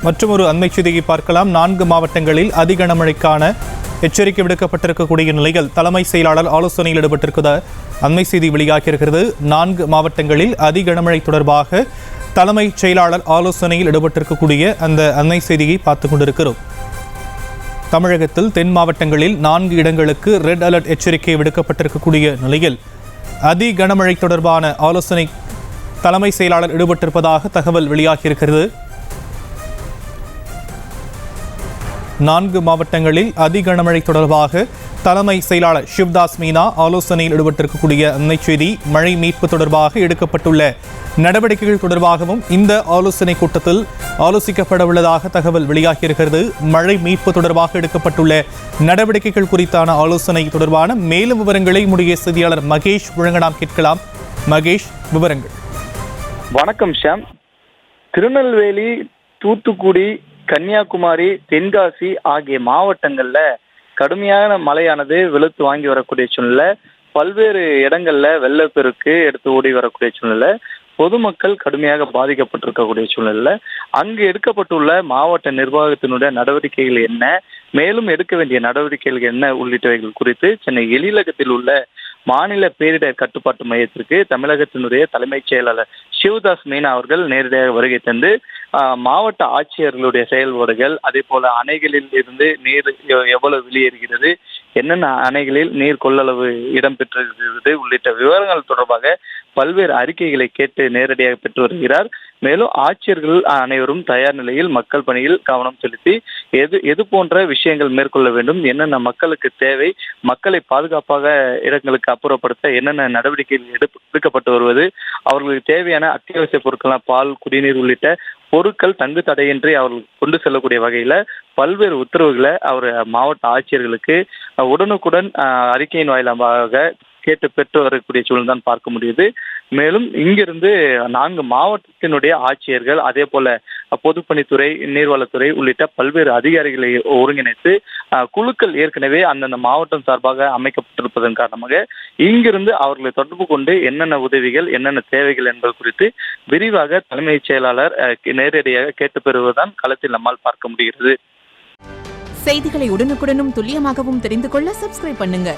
மற்றும் ஒரு அண்மை செய்தியை பார்க்கலாம். 4 மாவட்டங்களில் அதி கனமழைக்கான எச்சரிக்கை விடுக்கப்பட்டிருக்கக்கூடிய நிலையில் தலைமை செயலாளர் ஆலோசனையில் ஈடுபட்டிருக்கிற அண்மை செய்தி வெளியாகியிருக்கிறது. 4 மாவட்டங்களில் அதி கனமழை தொடர்பாக தலைமை செயலாளர் ஆலோசனையில் ஈடுபட்டிருக்கக்கூடிய அந்த அண்மை செய்தியை பார்த்துக் கொண்டிருக்கிறோம். தமிழகத்தில் தென் மாவட்டங்களில் 4 இடங்களுக்கு ரெட் அலர்ட் எச்சரிக்கை விடுக்கப்பட்டிருக்கக்கூடிய நிலையில் அதி கனமழை தொடர்பான ஆலோசனை தலைமை செயலாளர் ஈடுபட்டிருப்பதாக தகவல் வெளியாகியிருக்கிறது. 4 மாவட்டங்களில் அதி கனமழை தொடர்பாக தலைமை செயலாளர் சிவ்தாஸ் மீனா ஆலோசனையில் ஈடுபட்டிருக்கக்கூடிய அண்மை செய்தி. மழை மீட்பு தொடர்பாக எடுக்கப்பட்டுள்ள நடவடிக்கைகள் தொடர்பாகவும் இந்த ஆலோசனை கூட்டத்தில் ஆலோசிக்கப்பட உள்ளதாக தகவல் வெளியாகியிருக்கிறது. மழை மீட்பு தொடர்பாக எடுக்கப்பட்டுள்ள நடவடிக்கைகள் குறித்தான ஆலோசனை தொடர்பான மேலும் விவரங்களை நம்முடைய செய்தியாளர் மகேஷ் வழங்க நாம் கேட்கலாம். மகேஷ், விவரங்கள். வணக்கம் ஷாம். திருநெல்வேலி, தூத்துக்குடி, கன்னியாகுமரி, தென்காசி ஆகிய மாவட்டங்கள்ல கடுமையான மழையானது வெளுத்து வாங்கி வரக்கூடிய சூழ்நிலை. பல்வேறு இடங்கள்ல வெள்ளப்பெருக்கு எடுத்து ஓடி வரக்கூடிய சூழ்நிலை. பொதுமக்கள் கடுமையாக பாதிக்கப்பட்டிருக்கக்கூடிய சூழ்நிலை. அங்கு எடுக்கப்பட்டுள்ள மாவட்ட நிர்வாகத்தினுடைய நடவடிக்கைகள் என்ன, மேலும் எடுக்க வேண்டிய நடவடிக்கைகள் என்ன உள்ளிட்டவைகள் குறித்து சென்னை எழிலகத்தில் உள்ள மாநில பேரிடர் கட்டுப்பாட்டு மையத்திற்கு தமிழகத்தினுடைய தலைமைச் செயலாளர் சிவ்தாஸ் மீனா அவர்கள் நேரடியாக வருகை தந்து மாவட்ட ஆட்சியர்களுடைய செயல்பாடுகள், அதே போல அணைகளில் இருந்து நீர் எவ்வளவு வெளியேறுகிறது, என்னென்ன அணைகளில் நீர் கொள்ளளவு இடம்பெற்றிருக்கிறது உள்ளிட்ட விவரங்கள் தொடர்பாக பல்வேறு அறிக்கைகளை கேட்டு நேரடியாக பெற்று வருகிறார். மேலும் ஆட்சியர்கள் அனைவரும் தயார் நிலையில் மக்கள் பணியில் கவனம் செலுத்தி எது போன்ற விஷயங்கள் மேற்கொள்ள வேண்டும், என்னென்ன மக்களுக்கு தேவை, மக்களை பாதுகாப்பாக இடங்களுக்கு அப்புறப்படுத்த என்னென்ன நடவடிக்கைகள் எடுக்கப்பட்டு வருவது, அவர்களுக்கு தேவையான அத்தியாவசிய பொருட்கள் பால், குடிநீர் உள்ளிட்ட பொருட்கள் தங்கு தடையின்றி அவர்கள் கொண்டு செல்லக்கூடிய வகையில பல்வேறு உத்தரவுகளை அவர் மாவட்ட ஆட்சியர்களுக்கு உடனுக்குடன் அறிக்கையின் வாயிலாக கேட்டு பெற்று வரக்கூடிய சூழல் தான் பார்க்க முடியுது. மேலும் இங்கிருந்து 4 மாவட்டத்தினுடைய ஆட்சியர்கள், அதே போல பொதுப்பணித்துறை, நீர்வளத்துறை உள்ளிட்ட பல்வேறு அதிகாரிகளை ஒருங்கிணைத்து குழுக்கள் ஏற்கனவே அந்தந்த மாவட்டம் சார்பாக அமைக்கப்பட்டிருப்பதன் காரணமாக இங்கிருந்து அவர்களை தொடர்பு கொண்டு என்னென்ன உதவிகள், என்னென்ன தேவைகள் என்பது குறித்து விரிவாக தலைமைச் செயலாளர் நேரடியாக கேட்டு பெறுவதுதான் களத்தில் நம்மால் பார்க்க முடிகிறது. செய்திகளை உடனுக்குடனும் துல்லியமாகவும் தெரிந்து கொள்ள சப்ஸ்கிரைப் பண்ணுங்க.